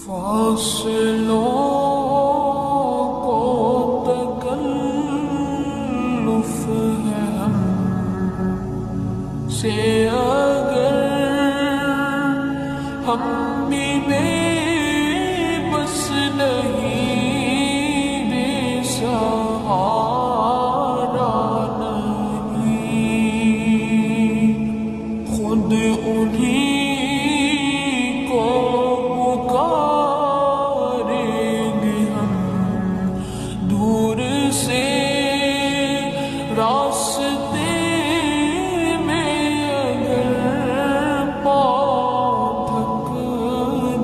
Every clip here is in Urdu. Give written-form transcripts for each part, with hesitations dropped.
فاصلوں کو تکلف ہے ہم سے اگر ہم بھی بے بس نہیں، بے سہارا نہیں، خود انہی راستے میں اگر پاؤں تھک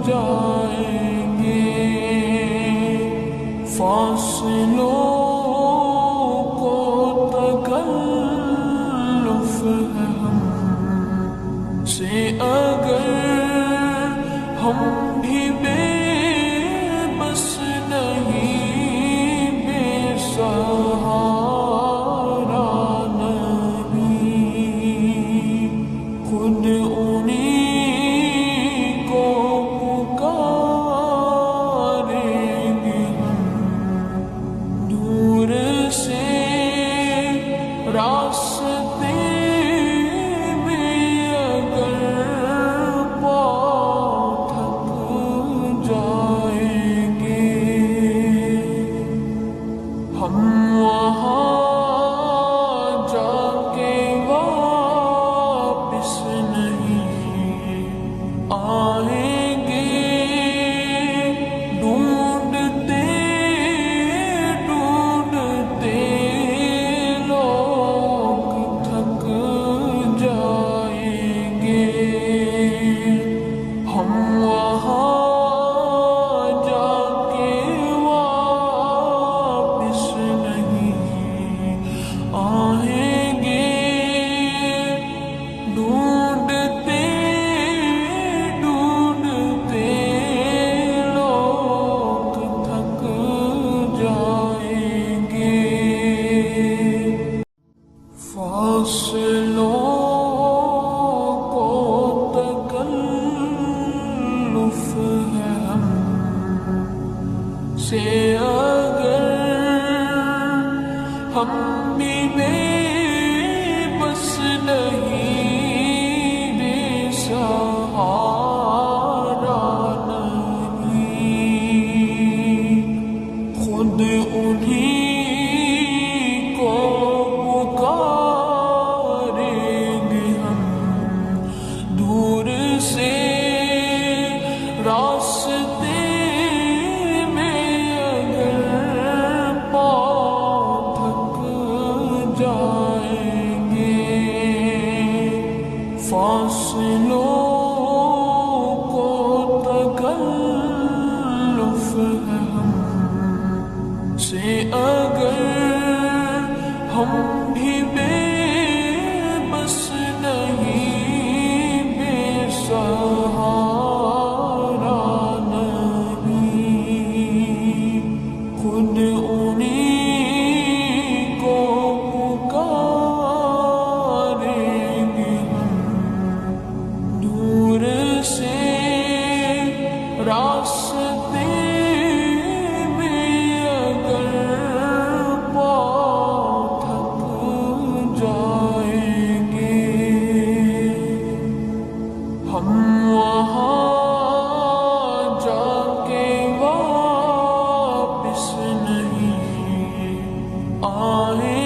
جائیں گے، فاصلوں کو تکلف ہے ہم سے اگر ہم بھی بے بس نہیں، بے سہارا خود انہی کو پکاریں گے ہم دور سے راستے میں اگر پاؤں تھک جائیں گے، ہم وہاں آئیں گے، ڈھونڈتے ڈھونڈتے لوگ تھک جائیں گے، ہم وہاں جا کے واپس نہیں آئیں گے، ڈھونڈتے فاصلوں کو تکلف ہے ہم سے اگر ہم بھی بے بس نہیں، بے سہارا نہیں، خود انہی راستے میں اگر پاؤں تھک جائیں گے، فاصلوں کو تکلف ہے ہم سے اگر ہم بھی بے بس نہیں، بے سہارا خود انہی کو پکاریں گے ہم دور سے راستے میں اگر پاؤں تھک جائیں گے، ہم وہاں جا کے واپس نہیں آئیں